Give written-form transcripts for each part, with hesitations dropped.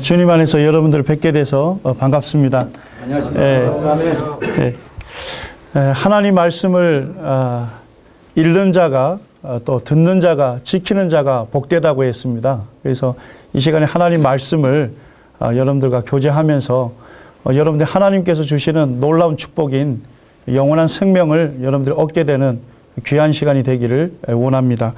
주님 안에서 여러분들 뵙게 돼서 반갑습니다. 안녕하십니까. 하나님 말씀을 읽는 자가 또 듣는 자가 지키는 자가 복되다고 했습니다. 그래서 이 시간에 하나님 말씀을 여러분들과 교제하면서 여러분들 하나님께서 주시는 놀라운 축복인 영원한 생명을 여러분들이 얻게 되는 귀한 시간이 되기를 원합니다.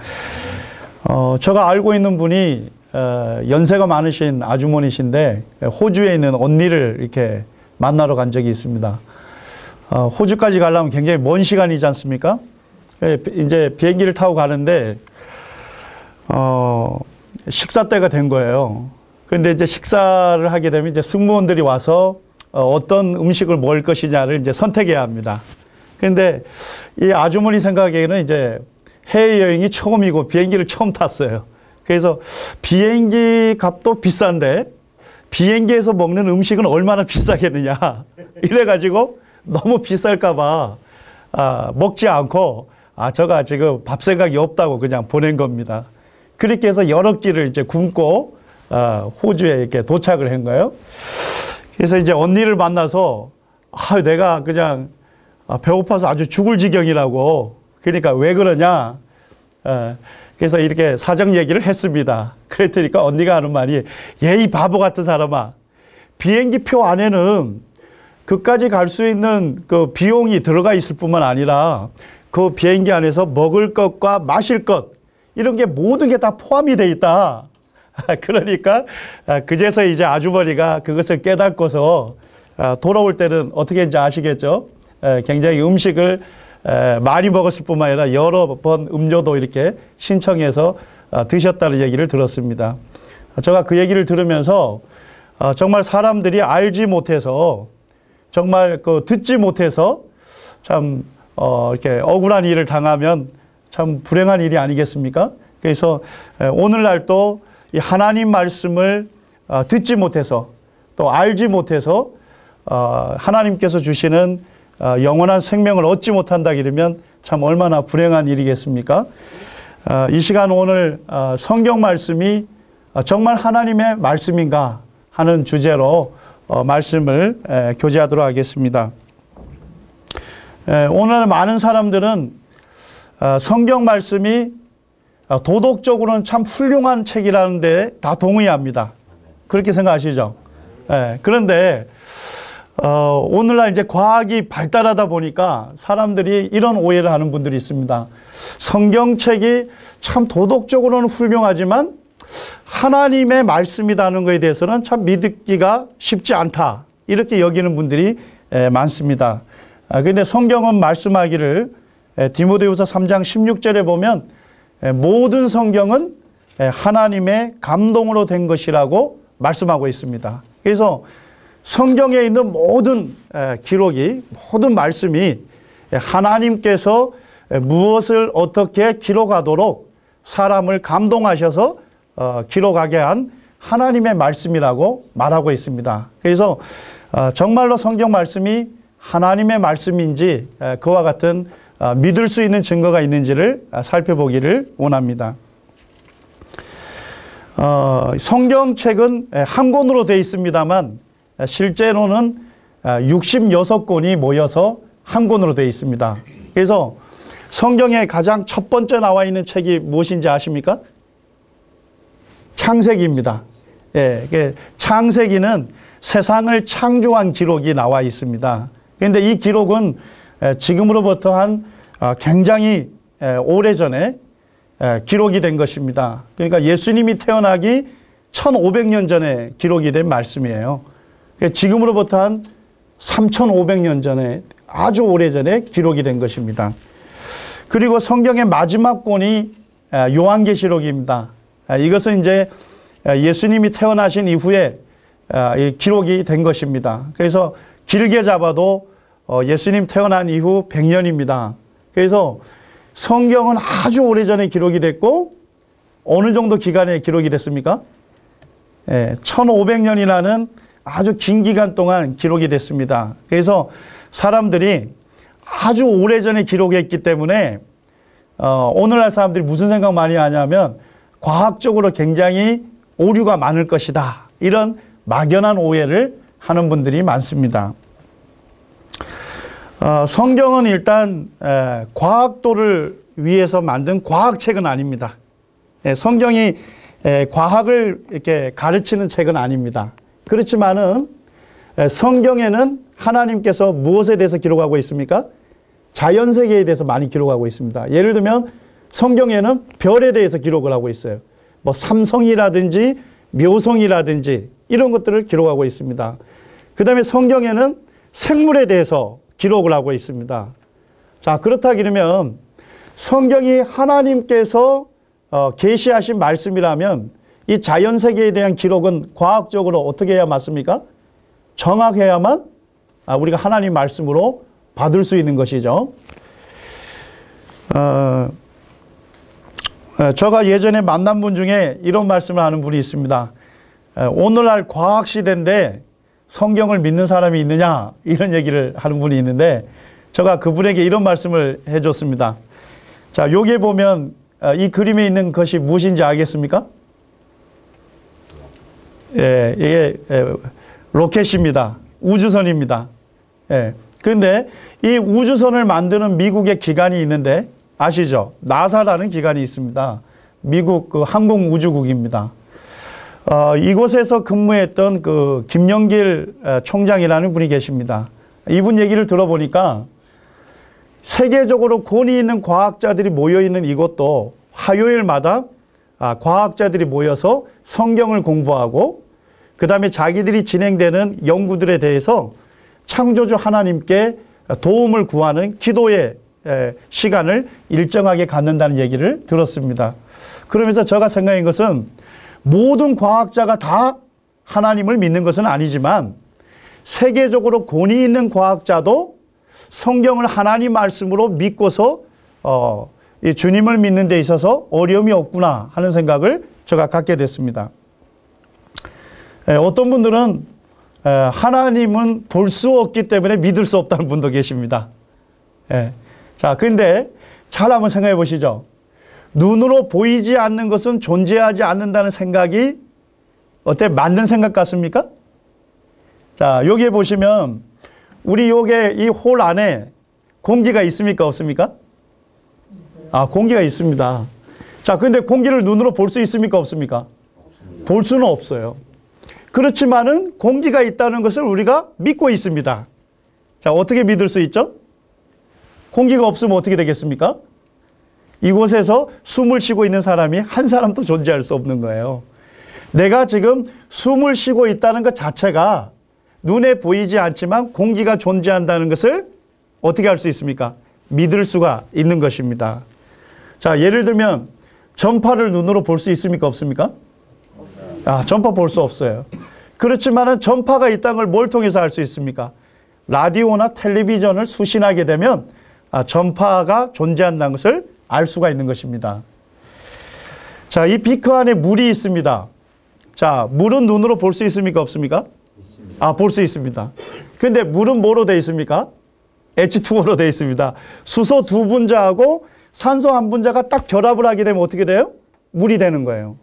제가 알고 있는 분이 연세가 많으신 아주머니신데 호주에 있는 언니를 이렇게 만나러 간 적이 있습니다. 호주까지 가려면 굉장히 먼 시간이지 않습니까? 이제 비행기를 타고 가는데 식사 때가 된 거예요. 근데 이제 식사를 하게 되면 이제 승무원들이 와서 어떤 음식을 먹을 것이냐를 이제 선택해야 합니다. 근데 이 아주머니 생각에는 이제 해외여행이 처음이고 비행기를 처음 탔어요. 그래서 비행기 값도 비싼데 비행기에서 먹는 음식은 얼마나 비싸겠느냐. 이래가지고 너무 비쌀까봐 먹지 않고 저가 지금 밥 생각이 없다고 그냥 보낸 겁니다. 그렇게 해서 여러 끼를 이제 굶고 호주에 이렇게 도착을 한 거예요. 그래서 이제 언니를 만나서 내가 그냥 배고파서 아주 죽을 지경이라고. 그러니까 왜 그러냐. 그래서 이렇게 사정 얘기를 했습니다. 그랬더니까 언니가 하는 말이 이 바보 같은 사람아. 비행기 표 안에는 그까지 갈 수 있는 그 비용이 들어가 있을 뿐만 아니라 그 비행기 안에서 먹을 것과 마실 것 이런 게 모든 게 다 포함이 돼 있다. 그러니까 그제서 이제 아주머니가 그것을 깨닫고서 돌아올 때는 어떻게 했는지 아시겠죠? 굉장히 음식을 많이 먹었을 뿐만 아니라 여러 번 음료도 이렇게 신청해서 드셨다는 얘기를 들었습니다. 제가 그 얘기를 들으면서 정말 사람들이 알지 못해서 정말 듣지 못해서 참 이렇게 억울한 일을 당하면 참 불행한 일이 아니겠습니까? 그래서 오늘날 또 이 하나님 말씀을 듣지 못해서 또 알지 못해서 하나님께서 주시는 영원한 생명을 얻지 못한다 이러면 참 얼마나 불행한 일이겠습니까? 이 시간 오늘 성경 말씀이 정말 하나님의 말씀인가 하는 주제로 말씀을 교제하도록 하겠습니다. 오늘 많은 사람들은 성경 말씀이 도덕적으로는 참 훌륭한 책이라는 데 다 동의합니다. 그렇게 생각하시죠? 그런데 오늘날 이제 과학이 발달하다 보니까 사람들이 이런 오해를 하는 분들이 있습니다. 성경책이 참 도덕적으로는 훌륭하지만 하나님의 말씀이라는 것에 대해서는 참 믿기가 쉽지 않다. 이렇게 여기는 분들이 많습니다. 그런데 성경은 말씀하기를 디모데후서 3장 16절에 보면 모든 성경은 하나님의 감동으로 된 것이라고 말씀하고 있습니다. 그래서 성경에 있는 모든 기록이, 모든 말씀이 하나님께서 무엇을 어떻게 기록하도록 사람을 감동하셔서 기록하게 한 하나님의 말씀이라고 말하고 있습니다. 그래서 정말로 성경 말씀이 하나님의 말씀인지 그와 같은 믿을 수 있는 증거가 있는지를 살펴보기를 원합니다. 성경책은 한 권으로 되어 있습니다만 실제로는 66권이 모여서 한 권으로 되어 있습니다. 그래서 성경에 가장 첫 번째 나와 있는 책이 무엇인지 아십니까? 창세기입니다. 창세기는 세상을 창조한 기록이 나와 있습니다. 그런데 이 기록은 지금으로부터 한 굉장히 오래전에 기록이 된 것입니다. 그러니까 예수님이 태어나기 1500년 전에 기록이 된 말씀이에요. 지금으로부터 한 3500년 전에 아주 오래전에 기록이 된 것입니다. 그리고 성경의 마지막 권이 요한계시록입니다. 이것은 이제 예수님이 태어나신 이후에 기록이 된 것입니다. 그래서 길게 잡아도 예수님 태어난 이후 100년입니다. 그래서 성경은 아주 오래전에 기록이 됐고 어느 정도 기간에 기록이 됐습니까? 1500년이라는 아주 긴 기간 동안 기록이 됐습니다. 그래서 사람들이 아주 오래전에 기록했기 때문에 오늘날 사람들이 무슨 생각 많이 하냐면 과학적으로 굉장히 오류가 많을 것이다. 이런 막연한 오해를 하는 분들이 많습니다. 성경은 일단 과학도를 위해서 만든 과학책은 아닙니다. 성경이 과학을 이렇게 가르치는 책은 아닙니다. 그렇지만은 성경에는 하나님께서 무엇에 대해서 기록하고 있습니까? 자연세계에 대해서 많이 기록하고 있습니다. 예를 들면 성경에는 별에 대해서 기록을 하고 있어요. 뭐 삼성이라든지 묘성이라든지 이런 것들을 기록하고 있습니다. 그 다음에 성경에는 생물에 대해서 기록을 하고 있습니다. 자, 그렇다 그러면 성경이 하나님께서 계시하신 말씀이라면 이 자연세계에 대한 기록은 과학적으로 어떻게 해야 맞습니까? 정확해야만 우리가 하나님 말씀으로 받을 수 있는 것이죠. 제가 예전에 만난 분 중에 이런 말씀을 하는 분이 있습니다. 오늘날 과학시대인데 성경을 믿는 사람이 있느냐 이런 얘기를 하는 분이 있는데 제가 그분에게 이런 말씀을 해줬습니다. 자, 여기에 보면 이 그림에 있는 것이 무엇인지 알겠습니까? 예, 이게 로켓입니다. 우주선입니다. 예. 그런데 이 우주선을 만드는 미국의 기관이 있는데 아시죠? 나사라는 기관이 있습니다. 미국 그 항공우주국입니다. 이곳에서 근무했던 그 김영길 총장이라는 분이 계십니다. 이분 얘기를 들어보니까 세계적으로 권위 있는 과학자들이 모여있는 이곳도 화요일마다 과학자들이 모여서 성경을 공부하고 그 다음에 자기들이 진행되는 연구들에 대해서 창조주 하나님께 도움을 구하는 기도의 시간을 일정하게 갖는다는 얘기를 들었습니다. 그러면서 제가 생각한 것은 모든 과학자가 다 하나님을 믿는 것은 아니지만 세계적으로 권위 있는 과학자도 성경을 하나님 말씀으로 믿고서 이 주님을 믿는 데 있어서 어려움이 없구나 하는 생각을 제가 갖게 됐습니다. 어떤 분들은 하나님은 볼 수 없기 때문에 믿을 수 없다는 분도 계십니다. 자, 그런데 잘 한번 생각해 보시죠. 눈으로 보이지 않는 것은 존재하지 않는다는 생각이 어때? 맞는 생각 같습니까? 자, 여기에 보시면 우리 요게 이 홀 안에 공기가 있습니까? 없습니까? 공기가 있습니다. 자, 근데 공기를 눈으로 볼 수 있습니까? 없습니까? 볼 수는 없어요. 그렇지만은 공기가 있다는 것을 우리가 믿고 있습니다. 자, 어떻게 믿을 수 있죠? 공기가 없으면 어떻게 되겠습니까? 이곳에서 숨을 쉬고 있는 사람이 한 사람도 존재할 수 없는 거예요. 내가 지금 숨을 쉬고 있다는 것 자체가 눈에 보이지 않지만 공기가 존재한다는 것을 어떻게 할 수 있습니까? 믿을 수가 있는 것입니다. 자, 예를 들면 전파를 눈으로 볼 수 있습니까? 없습니까? 전파 볼 수 없어요. 그렇지만은 전파가 있다는 걸 뭘 통해서 알 수 있습니까? 라디오나 텔레비전을 수신하게 되면 전파가 존재한다는 것을 알 수가 있는 것입니다. 자, 이 비커 안에 물이 있습니다. 자, 물은 눈으로 볼 수 있습니까? 없습니까? 볼 수 있습니다. 그런데 물은 뭐로 되어 있습니까? H2O로 되어 있습니다. 수소 2분자하고 산소 1분자가 딱 결합을 하게 되면 어떻게 돼요? 물이 되는 거예요.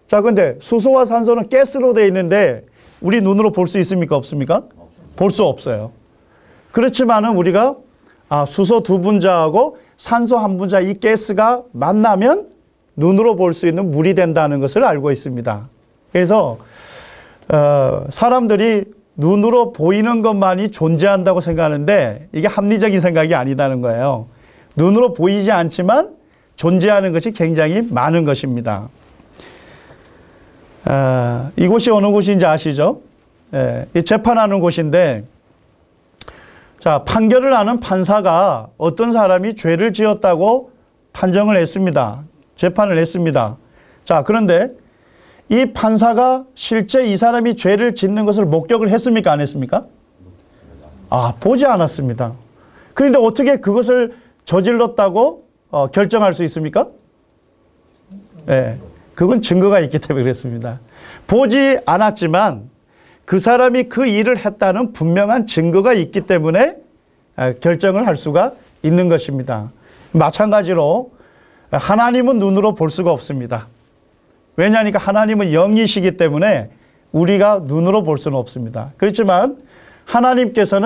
자, 근데 수소와 산소는 가스로 되어 있는데 우리 눈으로 볼 수 있습니까? 없습니까? 볼 수 없어요. 그렇지만은 우리가 수소 2분자하고 산소 1분자 이 가스가 만나면 눈으로 볼 수 있는 물이 된다는 것을 알고 있습니다. 그래서 사람들이 눈으로 보이는 것만이 존재한다고 생각하는데 이게 합리적인 생각이 아니다는 거예요. 눈으로 보이지 않지만 존재하는 것이 굉장히 많은 것입니다. 이곳이 어느 곳인지 아시죠? 재판하는 곳인데, 자, 판결을 하는 판사가 어떤 사람이 죄를 지었다고 판정을 했습니다. 재판을 했습니다. 자, 그런데 이 판사가 실제 이 사람이 죄를 짓는 것을 목격을 했습니까? 안 했습니까? 보지 않았습니다. 그런데 어떻게 그것을 저질렀다고 결정할 수 있습니까? 그건 증거가 있기 때문에 그랬습니다. 보지 않았지만 그 사람이 그 일을 했다는 분명한 증거가 있기 때문에 결정을 할 수가 있는 것입니다. 마찬가지로 하나님은 눈으로 볼 수가 없습니다. 왜냐하니까 하나님은 영이시기 때문에 우리가 눈으로 볼 수는 없습니다. 그렇지만 하나님께서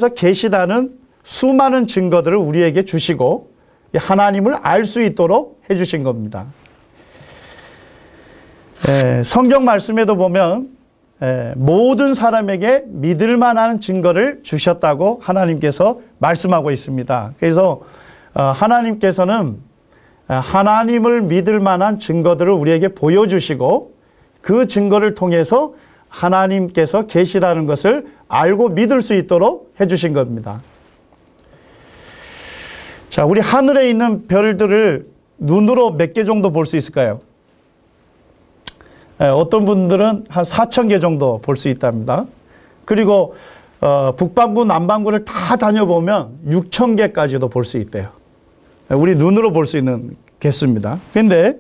계시다는 수많은 증거들을 우리에게 주시고 하나님을 알 수 있도록 해주신 겁니다. 성경 말씀에도 보면 모든 사람에게 믿을 만한 증거를 주셨다고 하나님께서 말씀하고 있습니다. 그래서 하나님께서는 하나님을 믿을 만한 증거들을 우리에게 보여주시고 그 증거를 통해서 하나님께서 계시다는 것을 알고 믿을 수 있도록 해주신 겁니다. 자, 우리 하늘에 있는 별들을 눈으로 몇 개 정도 볼 수 있을까요? 어떤 분들은 한 4,000개 정도 볼 수 있답니다. 그리고 북반구, 남반구를 다 다녀보면 6,000개까지도 볼 수 있대요. 우리 눈으로 볼 수 있는 개수입니다. 그런데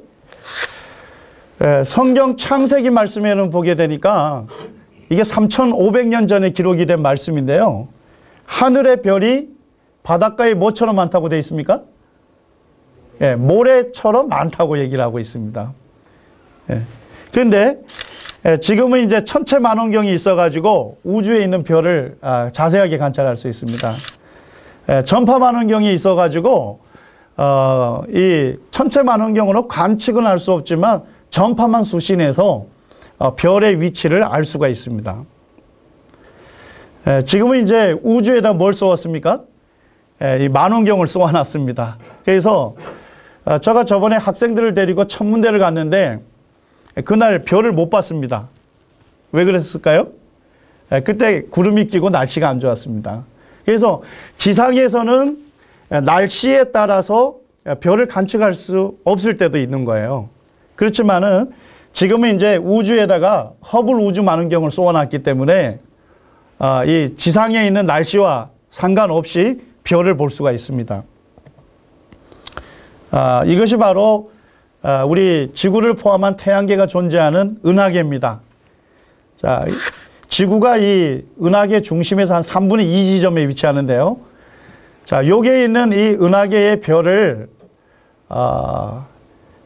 성경 창세기 말씀에는 보게 되니까 이게 3,500년 전에 기록이 된 말씀인데요. 하늘의 별이 바닷가에 뭐처럼 많다고 되어 있습니까? 모래처럼 많다고 얘기를 하고 있습니다. 그런데 지금은 이제 천체만원경이 있어가지고 우주에 있는 별을 자세하게 관찰할 수 있습니다. 전파만원경이 있어가지고 이 천체만원경으로 관측은 할 수 없지만 전파만 수신해서 별의 위치를 알 수가 있습니다. 지금은 이제 우주에다 뭘 쏘았습니까? 이 만원경을 쏘아놨습니다. 그래서 제가 저번에 학생들을 데리고 천문대를 갔는데 그날 별을 못 봤습니다. 왜 그랬을까요? 그때 구름이 끼고 날씨가 안 좋았습니다. 그래서 지상에서는 날씨에 따라서 별을 관측할 수 없을 때도 있는 거예요. 그렇지만은 지금은 이제 우주에다가 허블 우주 만원경을 쏘아놨기 때문에 이 지상에 있는 날씨와 상관없이 별을 볼 수가 있습니다. 이것이 바로 우리 지구를 포함한 태양계가 존재하는 은하계입니다. 자, 지구가 이 은하계 중심에서 한 3분의 2 지점에 위치하는데요. 자, 여기에 있는 이 은하계의 별을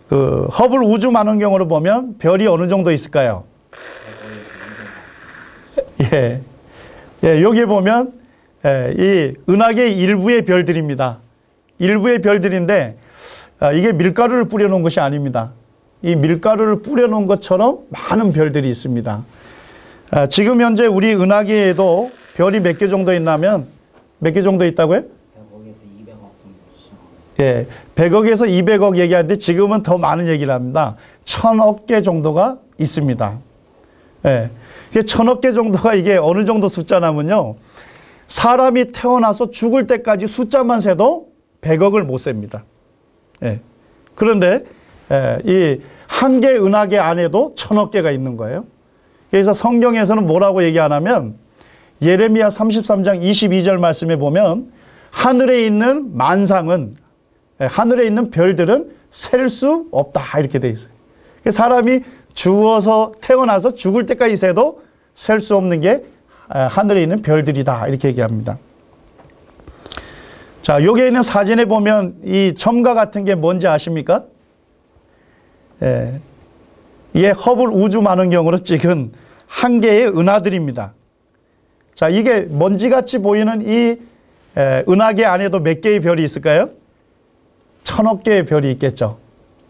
그 허블 우주 만원경으로 보면 별이 어느 정도 있을까요? 여기에 보면 이 은하계의 일부의 별들입니다. 일부의 별들인데 이게 밀가루를 뿌려놓은 것이 아닙니다. 이 밀가루를 뿌려놓은 것처럼 많은 별들이 있습니다. 지금 현재 우리 은하계에도 별이 몇 개 정도 있냐면 몇 개 정도 있다고요? 100억에서 200억 정도. 100억에서 200억 얘기하는데 지금은 더 많은 얘기를 합니다. 1,000억 개 정도가 있습니다. 1,000억 개 정도가 이게 어느 정도 숫자냐면요. 사람이 태어나서 죽을 때까지 숫자만 세도 100억을 못 셉니다. 그런데 이 한 개 은하계 안에도 1,000억 개가 있는 거예요. 그래서 성경에서는 뭐라고 얘기하냐면 예레미야 33장 22절 말씀에 보면 하늘에 있는 만상은 하늘에 있는 별들은 셀 수 없다 이렇게 돼 있어요. 사람이 죽어서 태어나서 죽을 때까지 세도 셀 수 없는 게 하늘에 있는 별들이다 이렇게 얘기합니다. 자, 여기에 있는 사진에 보면 이 점과 같은 게 뭔지 아십니까? 이게 허블 우주 만원경으로 찍은 한 개의 은하들입니다. 자, 이게 먼지같이 보이는 이 은하계 안에도 몇 개의 별이 있을까요? 1,000억 개의 별이 있겠죠.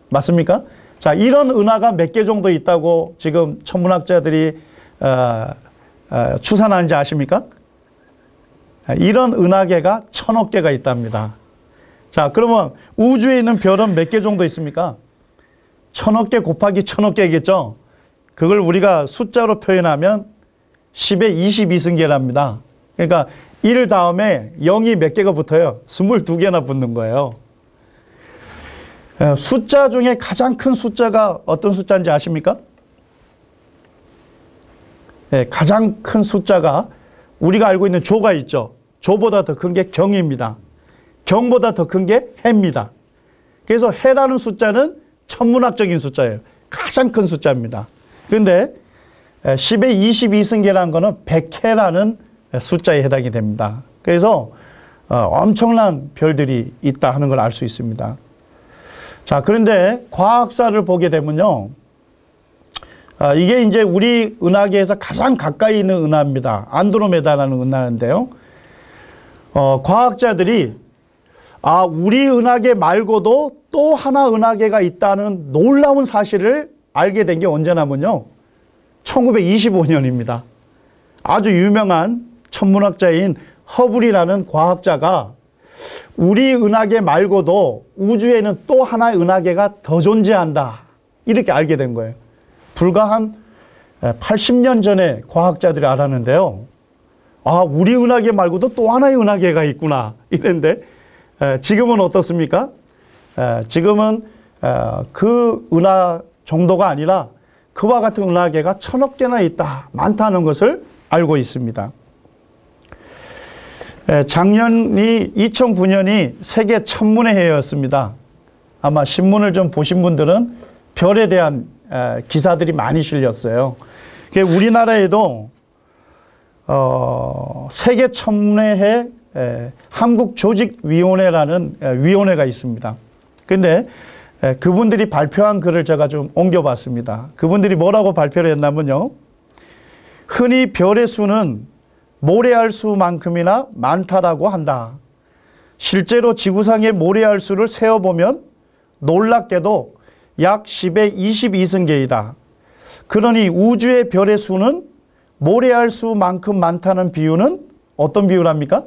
맞습니까? 자, 이런 은하가 몇 개 정도 있다고 지금 천문학자들이 추산하는지 아십니까? 이런 은하계가 1,000억 개가 있답니다. 자, 그러면 우주에 있는 별은 몇 개 정도 있습니까? 1,000억 개 곱하기 1,000억 개겠죠? 그걸 우리가 숫자로 표현하면 10의 22승계랍니다. 그러니까 1 다음에 0이 몇 개가 붙어요? 22개나 붙는 거예요. 숫자 중에 가장 큰 숫자가 어떤 숫자인지 아십니까? 가장 큰 숫자가 우리가 알고 있는 조가 있죠. 조보다 더 큰 게 경입니다. 경보다 더 큰 게 해입니다. 그래서 해라는 숫자는 천문학적인 숫자예요. 가장 큰 숫자입니다. 그런데 10의 22승계라는 거는 100해라는 숫자에 해당이 됩니다. 그래서 엄청난 별들이 있다 하는 걸 알 수 있습니다. 자, 그런데 과학사를 보게 되면요. 이게 이제 우리 은하계에서 가장 가까이 있는 은하입니다. 안드로메다라는 은하인데요. 과학자들이 우리 은하계 말고도 또 하나 은하계가 있다는 놀라운 사실을 알게 된 게 언제냐면요. 1925년입니다. 아주 유명한 천문학자인 허블이라는 과학자가 우리 은하계 말고도 우주에는 또 하나의 은하계가 더 존재한다. 이렇게 알게 된 거예요. 불과 한 80년 전에 과학자들이 알았는데요. 우리 은하계 말고도 또 하나의 은하계가 있구나. 이랬는데 지금은 어떻습니까? 지금은 그 은하 정도가 아니라 그와 같은 은하계가 1000억 개나 있다. 많다는 것을 알고 있습니다. 작년이 2009년이 세계 천문의 해였습니다. 아마 신문을 좀 보신 분들은 별에 대한 기사들이 많이 실렸어요. 우리나라에도 세계 천문의 해 한국조직위원회라는 위원회가 있습니다. 근데 그분들이 발표한 글을 제가 좀 옮겨봤습니다. 그분들이 뭐라고 발표를 했냐면요. 흔히 별의 수는 모래알 수만큼이나 많다라고 한다. 실제로 지구상의 모래알 수를 세어보면 놀랍게도 약 10의 22승계이다. 그러니 우주의 별의 수는 모래알 수만큼 많다는 비유는 어떤 비유랍니까?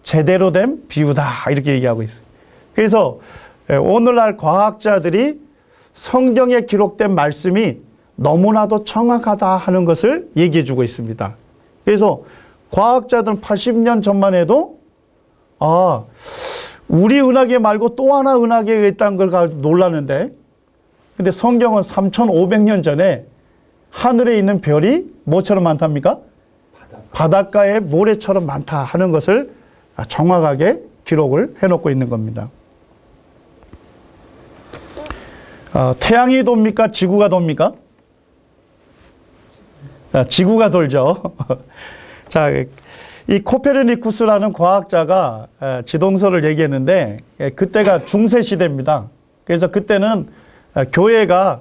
제대로 된 비유다. 이렇게 얘기하고 있어요. 그래서 오늘날 과학자들이 성경에 기록된 말씀이 너무나도 정확하다 하는 것을 얘기해 주고 있습니다. 그래서 과학자들은 80년 전만 해도 우리 은하계 말고 또 하나 은하계가 있다는 걸 가지고 놀랐는데, 근데 성경은 3500년 전에 하늘에 있는 별이 뭐처럼 많답니까? 바닷가에 모래처럼 많다 하는 것을 정확하게 기록을 해놓고 있는 겁니다. 태양이 돕니까? 지구가 돕니까? 지구가 돌죠. 자, 이 코페르니쿠스라는 과학자가 지동설을 얘기했는데 그때가 중세 시대입니다. 그래서 그때는 교회가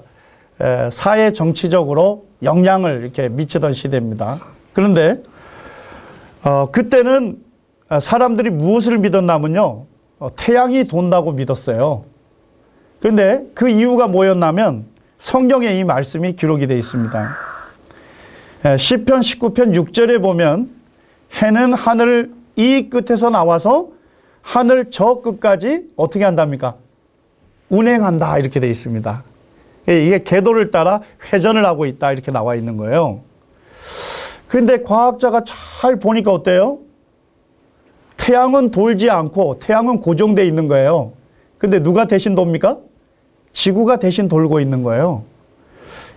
사회 정치적으로 영향을 이렇게 미치던 시대입니다. 그런데 그때는 사람들이 무엇을 믿었냐면요. 태양이 돈다고 믿었어요. 그런데 그 이유가 뭐였냐면 성경에 이 말씀이 기록이 되어 있습니다. 시편 19편 6절에 보면 해는 하늘 이 끝에서 나와서 하늘 저 끝까지 어떻게 한답니까? 운행한다 이렇게 되어 있습니다. 이게 궤도를 따라 회전을 하고 있다 이렇게 나와 있는 거예요. 그런데 과학자가 잘 보니까 어때요? 태양은 돌지 않고 태양은 고정되어 있는 거예요. 근데 누가 대신 돕니까? 지구가 대신 돌고 있는 거예요.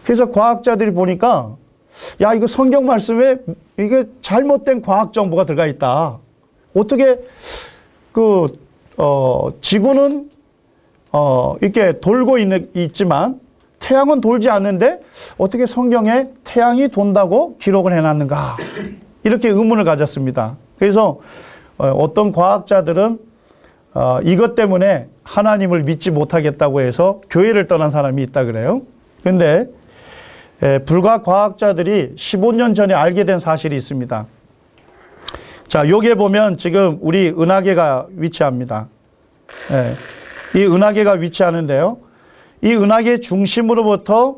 그래서 과학자들이 보니까 이거 성경 말씀에 이게 잘못된 과학 정보가 들어가 있다. 어떻게 지구는 이렇게 돌고 있지만 태양은 돌지 않는데 어떻게 성경에 태양이 돈다고 기록을 해놨는가? 이렇게 의문을 가졌습니다. 그래서 어떤 과학자들은 이것 때문에 하나님을 믿지 못하겠다고 해서 교회를 떠난 사람이 있다 그래요. 그런데 불과 과학자들이 15년 전에 알게 된 사실이 있습니다. 자, 여기에 보면 지금 우리 은하계가 위치합니다. 이 은하계가 위치하는데요. 이 은하계 중심으로부터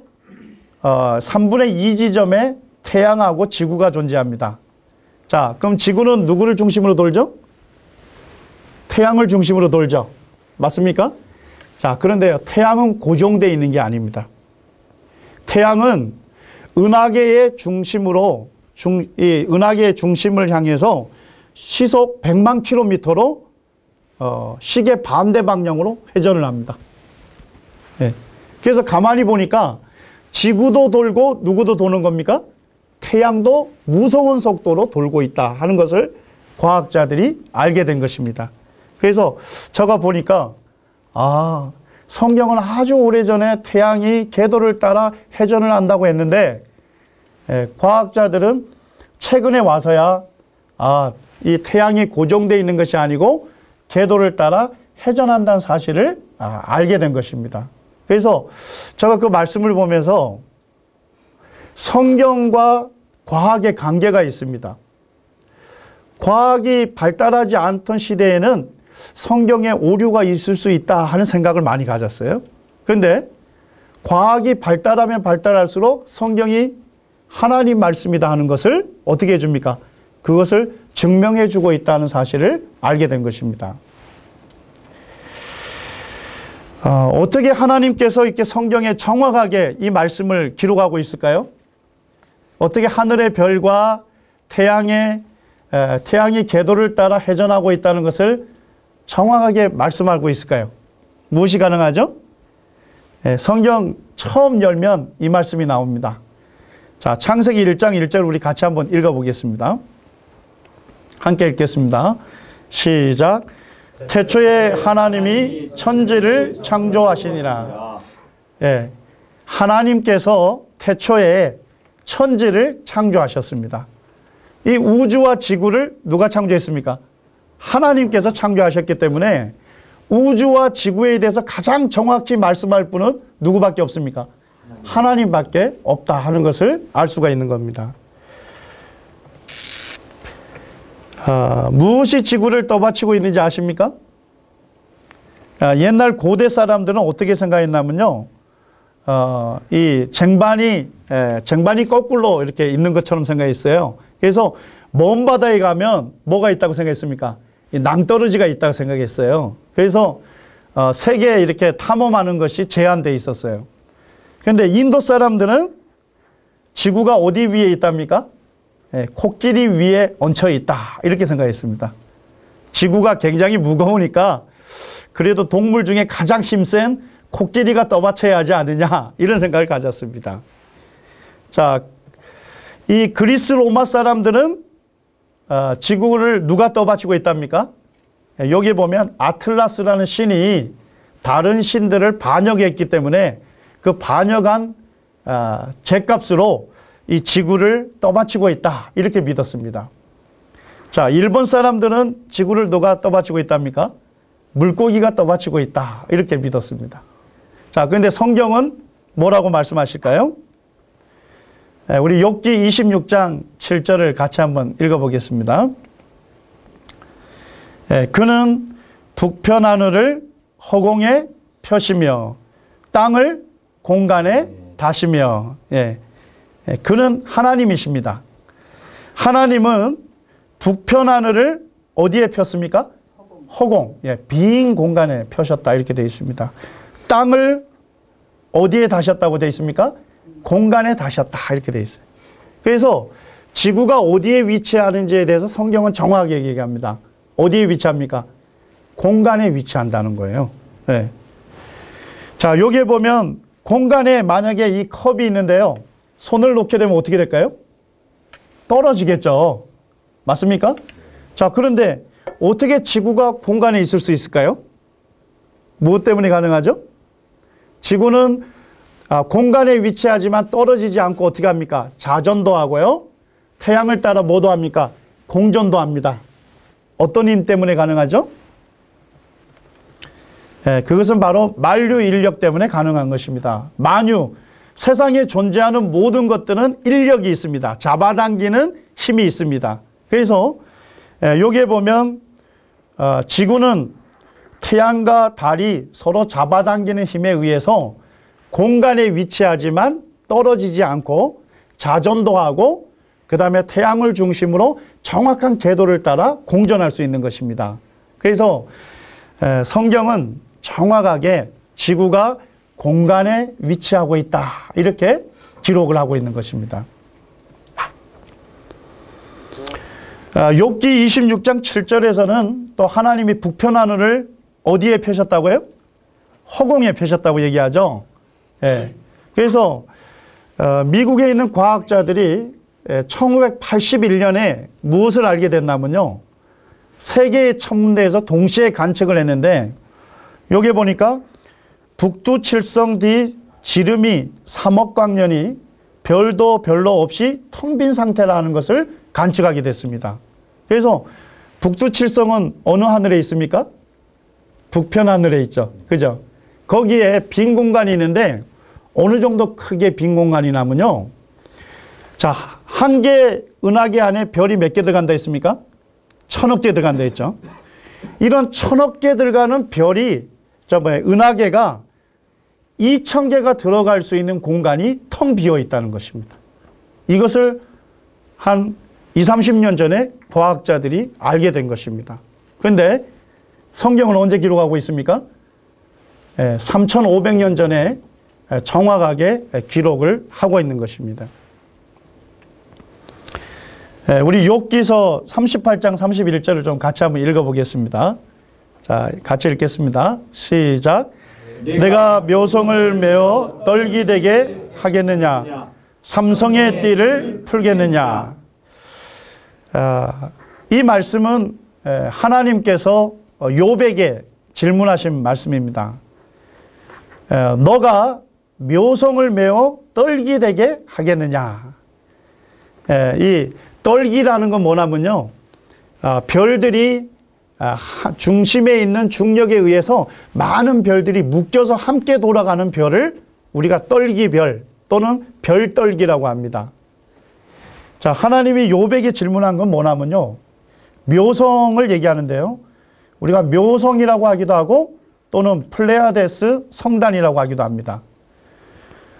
3분의 2 지점에 태양하고 지구가 존재합니다. 자, 그럼 지구는 누구를 중심으로 돌죠? 태양을 중심으로 돌죠. 맞습니까? 자, 그런데요. 태양은 고정되어 있는 게 아닙니다. 태양은 은하계의 중심으로 이 은하계의 중심을 향해서 시속 100만 킬로미터로 시계 반대 방향으로 회전을 합니다. 네. 그래서 가만히 보니까 지구도 돌고 누구도 도는 겁니까? 태양도 무서운 속도로 돌고 있다 하는 것을 과학자들이 알게 된 것입니다. 그래서 제가 보니까 성경은 아주 오래전에 태양이 궤도를 따라 회전을 한다고 했는데 과학자들은 최근에 와서야 이 태양이 고정되어 있는 것이 아니고 궤도를 따라 회전한다는 사실을 알게 된 것입니다. 그래서 제가 그 말씀을 보면서 성경과 과학의 관계가 있습니다. 과학이 발달하지 않던 시대에는 성경에 오류가 있을 수 있다 하는 생각을 많이 가졌어요. 그런데 과학이 발달하면 발달할수록 성경이 하나님 말씀이다 하는 것을 어떻게 해줍니까? 그것을 증명해 주고 있다는 사실을 알게 된 것입니다. 어떻게 하나님께서 이렇게 성경에 정확하게 이 말씀을 기록하고 있을까요? 어떻게 하늘의 별과 태양이 궤도를 따라 회전하고 있다는 것을 정확하게 말씀하고 있을까요? 무엇이 가능하죠? 성경 처음 열면 이 말씀이 나옵니다. 자, 창세기 1장 1절 우리 같이 한번 읽어보겠습니다. 함께 읽겠습니다. 시작. 태초에 하나님이 천지를 창조하시니라. 예, 하나님께서 태초에 천지를 창조하셨습니다. 이 우주와 지구를 누가 창조했습니까? 하나님께서 창조하셨기 때문에 우주와 지구에 대해서 가장 정확히 말씀할 분은 누구밖에 없습니까? 하나님밖에 없다 하는 것을 알 수가 있는 겁니다. 무엇이 지구를 떠받치고 있는지 아십니까? 옛날 고대 사람들은 어떻게 생각했냐면요. 이 쟁반이 거꾸로 이렇게 있는 것처럼 생각했어요. 그래서 먼 바다에 가면 뭐가 있다고 생각했습니까? 이 낭떠러지가 있다고 생각했어요. 그래서 세계에 이렇게 탐험하는 것이 제한되어 있었어요. 그런데 인도 사람들은 지구가 어디 위에 있답니까? 코끼리 위에 얹혀 있다 이렇게 생각했습니다. 지구가 굉장히 무거우니까 그래도 동물 중에 가장 힘센 코끼리가 떠받쳐야 하지 않느냐 이런 생각을 가졌습니다. 자, 이 그리스 로마 사람들은 지구를 누가 떠받치고 있답니까? 여기 보면 아틀라스라는 신이 다른 신들을 반역했기 때문에 그 반역한 죗값으로 이 지구를 떠받치고 있다 이렇게 믿었습니다. 자, 일본 사람들은 지구를 누가 떠받치고 있답니까? 물고기가 떠받치고 있다 이렇게 믿었습니다. 자, 그런데 성경은 뭐라고 말씀하실까요? 우리 욥기 26장 7절을 같이 한번 읽어보겠습니다. 그는 북편 하늘을 허공에 펴시며 땅을 공간에 다시며 그는 하나님이십니다. 하나님은 북편 하늘을 어디에 폈습니까? 허공, 빈 공간에 펴셨다 이렇게 되어 있습니다. 땅을 어디에 다셨다고 되어 있습니까? 공간에 다셨다 이렇게 되어 있어요. 그래서 지구가 어디에 위치하는지에 대해서 성경은 정확하게 얘기합니다. 어디에 위치합니까? 공간에 위치한다는 거예요. 네. 자, 여기에 보면 공간에 만약에 이 컵이 있는데요. 손을 놓게 되면 어떻게 될까요? 떨어지겠죠. 맞습니까? 자, 그런데 어떻게 지구가 공간에 있을 수 있을까요? 무엇 때문에 가능하죠? 지구는 공간에 위치하지만 떨어지지 않고 어떻게 합니까? 자전도 하고요. 태양을 따라 뭐도 합니까? 공전도 합니다. 어떤 힘 때문에 가능하죠? 그것은 바로 만류 인력 때문에 가능한 것입니다. 만유, 세상에 존재하는 모든 것들은 인력이 있습니다. 잡아당기는 힘이 있습니다. 그래서 여기에 보면 지구는 태양과 달이 서로 잡아당기는 힘에 의해서 공간에 위치하지만 떨어지지 않고 자전도하고 그 다음에 태양을 중심으로 정확한 궤도를 따라 공전할 수 있는 것입니다. 그래서 성경은 정확하게 지구가 공간에 위치하고 있다 이렇게 기록을 하고 있는 것입니다. 욥기 26장 7절에서는 또 하나님이 북편 하늘을 어디에 펴셨다고요? 허공에 펴셨다고 얘기하죠. 그래서 미국에 있는 과학자들이 1981년에 무엇을 알게 됐냐면요. 세 개의 천문대에서 동시에 관측을 했는데 여기 보니까 북두칠성 뒤 지름이 3억 광년이 별도 별로 없이 텅 빈 상태라는 것을 관측하게 됐습니다. 그래서 북두칠성은 어느 하늘에 있습니까? 북편 하늘에 있죠. 그죠? 거기에 빈 공간이 있는데 어느 정도 크게 빈 공간이 나면요. 자, 한 개 은하계 안에 별이 몇 개 들어간다 했습니까? 1000억 개 들어간다 했죠. 이런 1000억 개 들어가는 별이, 은하계가 2000개가 들어갈 수 있는 공간이 텅 비어 있다는 것입니다. 이것을 한 20, 30년 전에 과학자들이 알게 된 것입니다. 그런데 성경은 언제 기록하고 있습니까? 3500년 전에 정확하게 기록을 하고 있는 것입니다. 우리 욥기서 38장 31절을 좀 같이 한번 읽어보겠습니다. 자, 같이 읽겠습니다. 시작. 내가 묘성을 메어 떨기되게 하겠느냐? 삼성의 띠를 풀겠느냐? 이 말씀은 하나님께서 욥에게 질문하신 말씀입니다. 너가 묘성을 메어 떨기되게 하겠느냐? 이 떨기라는 건 뭐냐면요, 별들이 중심에 있는 중력에 의해서 많은 별들이 묶여서 함께 돌아가는 별을 우리가 떨기별 또는 별떨기라고 합니다. 자, 하나님이 욥에게 질문한 건 뭐냐면요, 묘성을 얘기하는데요, 우리가 묘성이라고 하기도 하고 또는 플레아데스 성단이라고 하기도 합니다.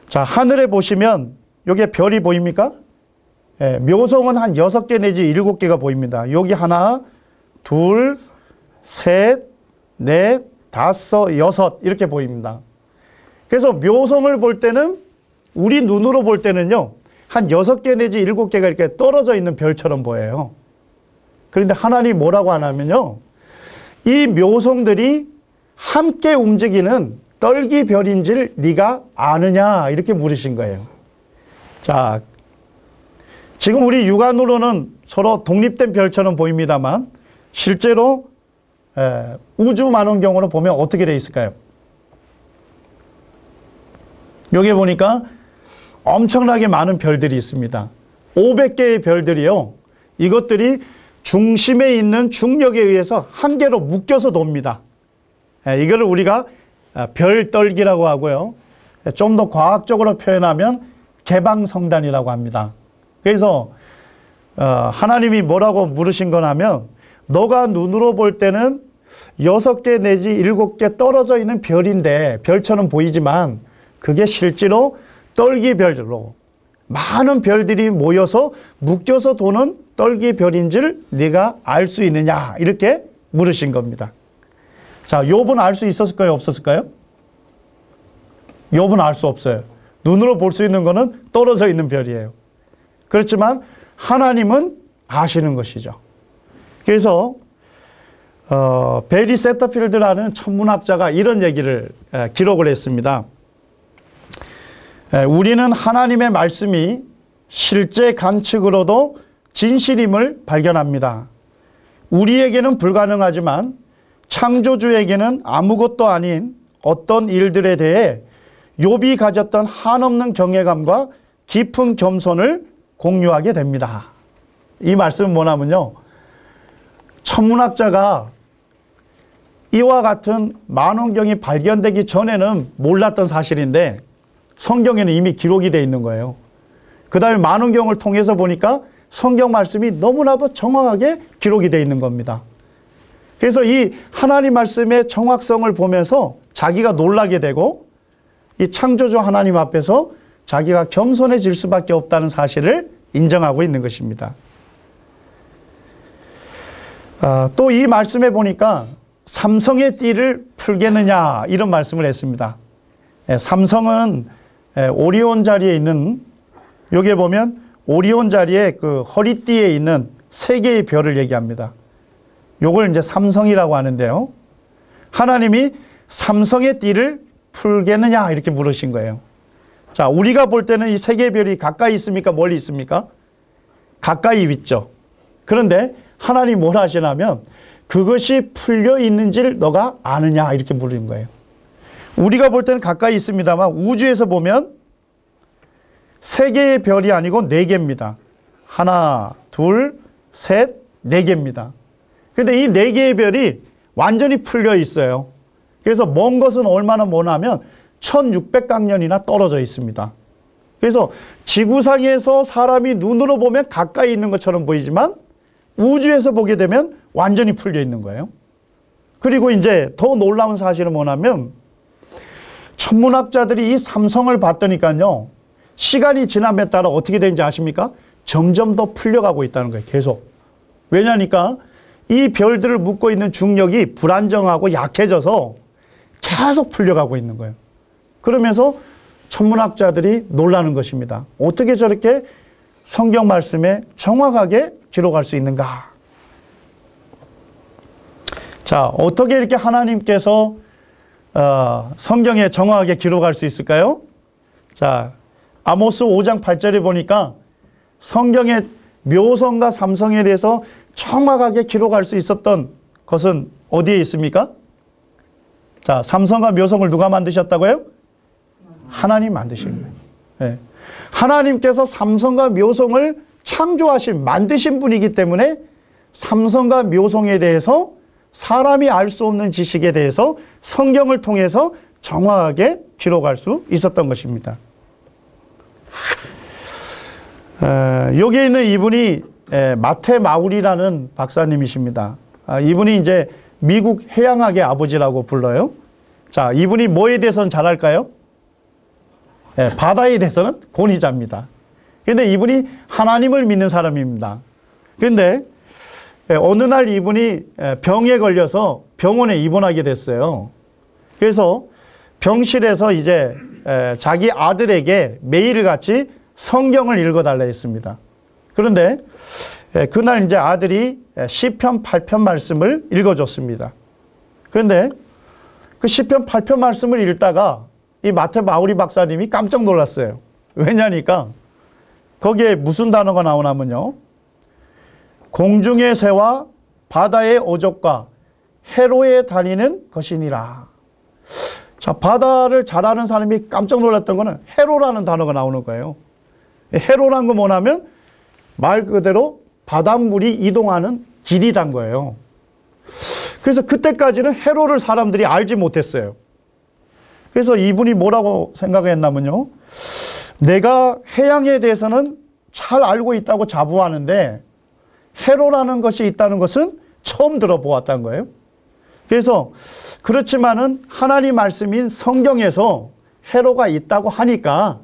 자, 하늘에 보시면 여기에 별이 보입니까? 묘성은 한 6개 내지 7개가 보입니다. 여기 하나, 둘, 셋, 넷, 다섯, 여섯 이렇게 보입니다. 그래서 묘성을 볼 때는, 우리 눈으로 볼 때는요, 한 6개 내지 7개가 이렇게 떨어져 있는 별처럼 보여요. 그런데 하나님이 뭐라고 하냐면요, 이 묘성들이 함께 움직이는 떨기별인지를 네가 아느냐 이렇게 물으신 거예요. 자, 지금 우리 육안으로는 서로 독립된 별처럼 보입니다만 실제로 우주 만원경으로 보면 어떻게 되어 있을까요? 여기 보니까 엄청나게 많은 별들이 있습니다. 500개의 별들이요, 이것들이 중심에 있는 중력에 의해서 한 개로 묶여서 돕니다. 이거를 우리가 별떨기라고 하고요, 좀 더 과학적으로 표현하면 개방성단이라고 합니다. 그래서 하나님이 뭐라고 물으신 거냐면, 너가 눈으로 볼 때는 6개 내지 7개 떨어져 있는 별인데, 별처럼 보이지만 그게 실제로 떨기별로 많은 별들이 모여서 묶여서 도는 떨기별인지를 네가 알 수 있느냐 이렇게 물으신 겁니다. 자, 욥은 알 수 있었을까요? 없었을까요? 욥은 알 수 없어요. 눈으로 볼 수 있는 거는 떨어져 있는 별이에요. 그렇지만 하나님은 아시는 것이죠. 그래서 베리 세터필드라는 천문학자가 이런 얘기를 기록을 했습니다. 우리는 하나님의 말씀이 실제 관측으로도 진실임을 발견합니다. 우리에게는 불가능하지만 창조주에게는 아무것도 아닌 어떤 일들에 대해 욥이 가졌던 한없는 경외감과 깊은 겸손을 공유하게 됩니다. 이 말씀은 뭐냐면요, 천문학자가 이와 같은 만원경이 발견되기 전에는 몰랐던 사실인데 성경에는 이미 기록이 되어 있는 거예요. 그 다음에 만원경을 통해서 보니까 성경 말씀이 너무나도 정확하게 기록이 되어 있는 겁니다. 그래서 이 하나님 말씀의 정확성을 보면서 자기가 놀라게 되고, 이 창조주 하나님 앞에서 자기가 겸손해질 수밖에 없다는 사실을 인정하고 있는 것입니다. 또 이 말씀에 보니까 삼성의 띠를 풀겠느냐 이런 말씀을 했습니다. 삼성은 오리온 자리에 있는, 여기에 보면 오리온 자리에 그 허리띠에 있는 3개의 별을 얘기합니다. 요걸 이제 삼성이라고 하는데요, 하나님이 삼성의 띠를 풀겠느냐 이렇게 물으신 거예요. 자, 우리가 볼 때는 이 3개의 별이 가까이 있습니까? 멀리 있습니까? 가까이 있죠. 그런데 하나님이 뭘 하시냐면 그것이 풀려 있는지를 너가 아느냐 이렇게 물은 거예요. 우리가 볼 때는 가까이 있습니다만 우주에서 보면 3개의 별이 아니고 4개입니다. 하나, 둘, 셋, 4개입니다. 근데 이 4개의 별이 완전히 풀려 있어요. 그래서 먼 것은 얼마나 머냐면 1600광년이나 떨어져 있습니다. 그래서 지구상에서 사람이 눈으로 보면 가까이 있는 것처럼 보이지만 우주에서 보게 되면 완전히 풀려 있는 거예요. 그리고 이제 더 놀라운 사실은 뭐냐면 천문학자들이 이 삼성을 봤더니까요. 시간이 지남에 따라 어떻게 되는지 아십니까? 점점 더 풀려가고 있다는 거예요. 계속. 왜냐니까 이 별들을 묶고 있는 중력이 불안정하고 약해져서 계속 풀려가고 있는 거예요. 그러면서 천문학자들이 놀라는 것입니다. 어떻게 저렇게 성경 말씀에 정확하게 기록할 수 있는가? 자, 어떻게 이렇게 하나님께서 성경에 정확하게 기록할 수 있을까요? 자, 아모스 5장 8절에 보니까 성경의 묘성과 삼성에 대해서 정확하게 기록할 수 있었던 것은 어디에 있습니까? 자, 삼성과 묘성을 누가 만드셨다고요? 하나님 만드신 거예요. 네. 하나님께서 삼성과 묘성을 창조하신, 만드신 분이기 때문에 삼성과 묘성에 대해서 사람이 알 수 없는 지식에 대해서 성경을 통해서 정확하게 기록할 수 있었던 것입니다. 여기에 있는 이분이 마테 마우리라는 박사님이십니다. 이분이 이제 미국 해양학의 아버지라고 불러요. 자, 이분이 뭐에 대해서는 잘 알까요? 바다에 대해서는 권위자입니다. 그런데 이분이 하나님을 믿는 사람입니다. 그런데 어느 날 이분이 병에 걸려서 병원에 입원하게 됐어요. 그래서 병실에서 이제 자기 아들에게 매일같이 성경을 읽어달라 했습니다. 그런데 그날 이제 아들이 시편 8편 말씀을 읽어줬습니다. 그런데 그 시편 8편 말씀을 읽다가 이 마테 마우리 박사님이 깜짝 놀랐어요. 왜냐니까 거기에 무슨 단어가 나오냐면요. 공중의 새와 바다의 어족과 해로에 다니는 것이니라. 자, 바다를 잘 아는 사람이 깜짝 놀랐던 거는 해로라는 단어가 나오는 거예요. 해로라는 건 뭐냐면 말 그대로 바닷물이 이동하는 길이란 거예요. 그래서 그때까지는 해로를 사람들이 알지 못했어요. 그래서 이분이 뭐라고 생각했냐면요. 내가 해양에 대해서는 잘 알고 있다고 자부하는데 해로라는 것이 있다는 것은 처음 들어보았다는 거예요. 그래서 그렇지만은 하나님 말씀인 성경에서 해로가 있다고 하니까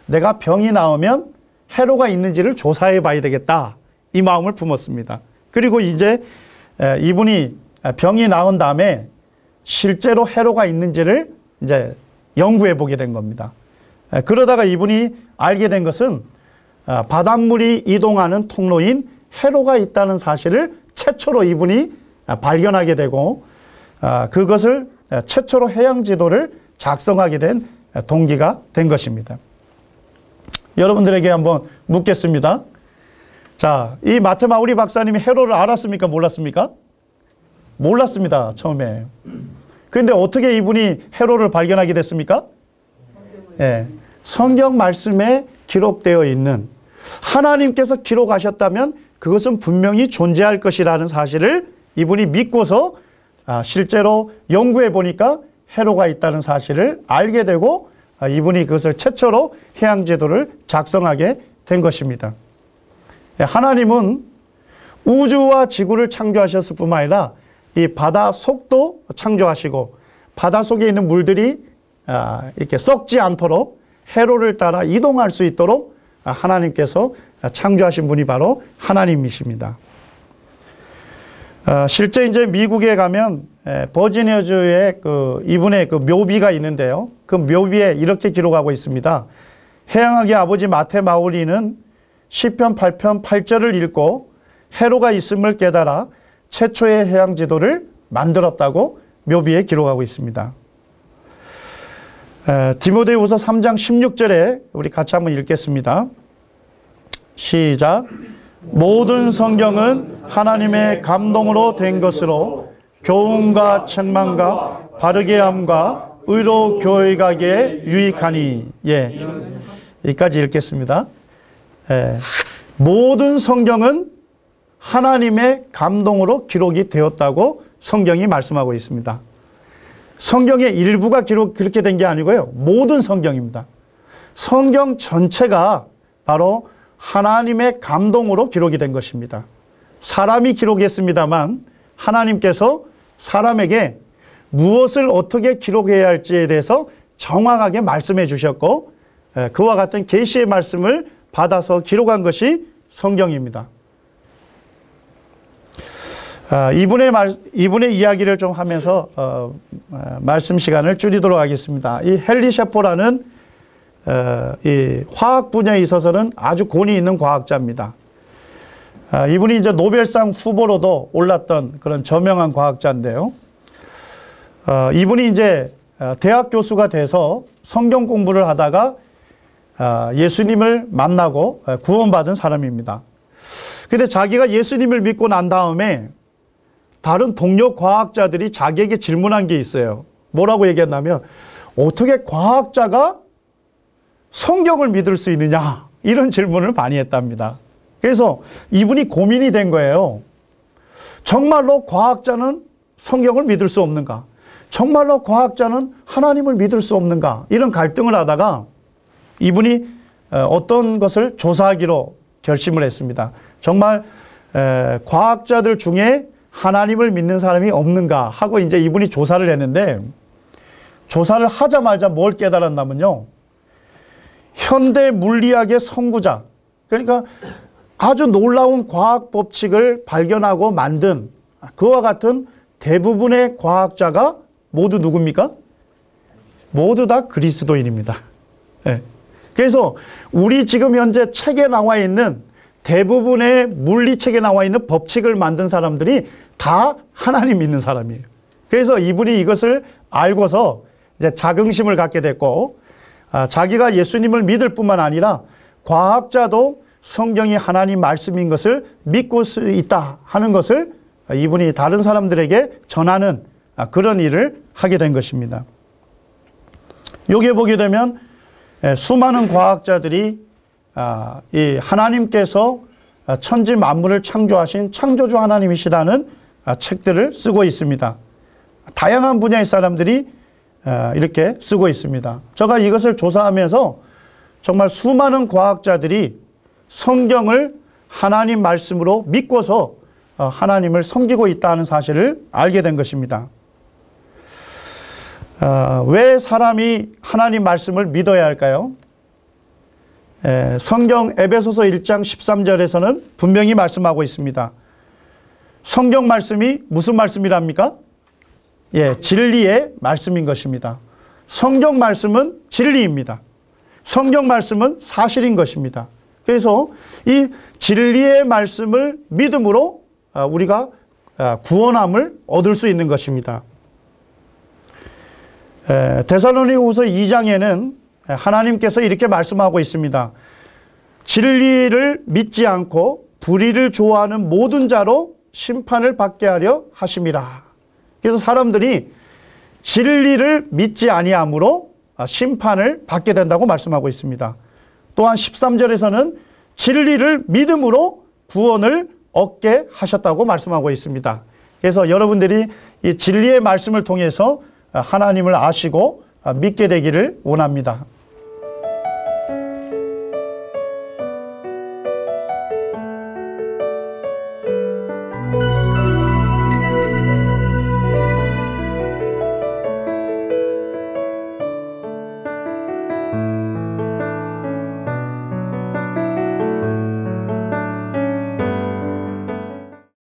내가 병이 나오면 해로가 있는지를 조사해 봐야 되겠다. 이 마음을 품었습니다. 그리고 이제 이분이 병이 나은 다음에 실제로 해로가 있는지를 이제 연구해 보게 된 겁니다. 그러다가 이분이 알게 된 것은 바닷물이 이동하는 통로인 해로가 있다는 사실을 최초로 이분이 발견하게 되고 그것을 최초로 해양 지도를 작성하게 된 동기가 된 것입니다. 여러분들에게 한번 묻겠습니다. 자, 이 마테 마우리 박사님이 해로를 알았습니까? 몰랐습니까? 몰랐습니다. 처음에. 그런데 어떻게 이분이 해로를 발견하게 됐습니까? 네, 성경 말씀에 기록되어 있는 하나님께서 기록하셨다면 그것은 분명히 존재할 것이라는 사실을 이분이 믿고서 실제로 연구해 보니까 해로가 있다는 사실을 알게 되고 이분이 그것을 최초로 해양지도를 작성하게 된 것입니다. 하나님은 우주와 지구를 창조하셨을 뿐만 아니라 이 바다 속도 창조하시고 바다 속에 있는 물들이 이렇게 썩지 않도록 해로를 따라 이동할 수 있도록 하나님께서 창조하신 분이 바로 하나님이십니다. 실제 이제 미국에 가면 버지니아주에 이분의 그 묘비가 있는데요. 그 묘비에 이렇게 기록하고 있습니다. 해양학의 아버지 마테 마우리는 시편 8편 8절을 읽고 해로가 있음을 깨달아 최초의 해양 지도를 만들었다고 묘비에 기록하고 있습니다. 디모데후서 3장 16절에 우리 같이 한번 읽겠습니다. 시작. 모든 성경은 하나님의 감동으로 된 것으로 교훈과 책망과 바르게 함과 의로 교육하기에 유익하니. 예, 여기까지 읽겠습니다. 모든 성경은 하나님의 감동으로 기록이 되었다고 성경이 말씀하고 있습니다. 성경의 일부가 그렇게 된 게 아니고요. 모든 성경입니다. 성경 전체가 바로 하나님의 감동으로 기록이 된 것입니다. 사람이 기록했습니다만 하나님께서 사람에게 무엇을 어떻게 기록해야 할지에 대해서 정확하게 말씀해 주셨고, 그와 같은 계시의 말씀을 받아서 기록한 것이 성경입니다. 이분의 이야기를 좀 하면서 말씀 시간을 줄이도록 하겠습니다. 이 헨리 셰퍼라는 이 화학 분야에 있어서는 아주 권위 있는 과학자입니다. 이분이 이제 노벨상 후보로도 올랐던 그런 저명한 과학자인데요. 이분이 이제 대학 교수가 돼서 성경 공부를 하다가 예수님을 만나고 구원받은 사람입니다. 근데 자기가 예수님을 믿고 난 다음에 다른 동료 과학자들이 자기에게 질문한 게 있어요. 뭐라고 얘기했냐면, 어떻게 과학자가 성경을 믿을 수 있느냐, 이런 질문을 많이 했답니다. 그래서 이분이 고민이 된 거예요. 정말로 과학자는 성경을 믿을 수 없는가? 정말로 과학자는 하나님을 믿을 수 없는가? 이런 갈등을 하다가 이분이 어떤 것을 조사하기로 결심을 했습니다. 정말 과학자들 중에 하나님을 믿는 사람이 없는가 하고 이제 이분이 조사를 했는데, 조사를 하자마자 뭘 깨달았냐면요, 현대 물리학의 선구자, 그러니까 아주 놀라운 과학 법칙을 발견하고 만든 그와 같은 대부분의 과학자가 모두 누굽니까? 모두 다 그리스도인입니다. 네. 그래서 우리 지금 현재 책에 나와 있는 대부분의 물리책에 나와 있는 법칙을 만든 사람들이 다 하나님 믿는 사람이에요. 그래서 이분이 이것을 알고서 이제 자긍심을 갖게 됐고, 자기가 예수님을 믿을 뿐만 아니라 과학자도 성경이 하나님 말씀인 것을 믿고 수 있다 하는 것을 이분이 다른 사람들에게 전하는 그런 일을 하게 된 것입니다. 여기에 보게 되면 수많은 과학자들이 이 하나님께서 천지 만물을 창조하신 창조주 하나님이시라는 책들을 쓰고 있습니다. 다양한 분야의 사람들이 이렇게 쓰고 있습니다. 제가 이것을 조사하면서 정말 수많은 과학자들이 성경을 하나님 말씀으로 믿고서 하나님을 섬기고 있다는 사실을 알게 된 것입니다. 왜 사람이 하나님 말씀을 믿어야 할까요? 성경 에베소서 1장 13절에서는 분명히 말씀하고 있습니다. 성경 말씀이 무슨 말씀이랍니까? 진리의 말씀인 것입니다. 성경 말씀은 진리입니다. 성경 말씀은 사실인 것입니다. 그래서 이 진리의 말씀을 믿음으로 우리가 구원함을 얻을 수 있는 것입니다. 데살로니가후서 2장에는 하나님께서 이렇게 말씀하고 있습니다. 진리를 믿지 않고 불의를 좋아하는 모든 자로 심판을 받게 하려 하심이라. 그래서 사람들이 진리를 믿지 아니함으로 심판을 받게 된다고 말씀하고 있습니다. 또한 13절에서는 진리를 믿음으로 구원을 얻게 하셨다고 말씀하고 있습니다. 그래서 여러분들이 이 진리의 말씀을 통해서 하나님을 아시고 믿게 되기를 원합니다.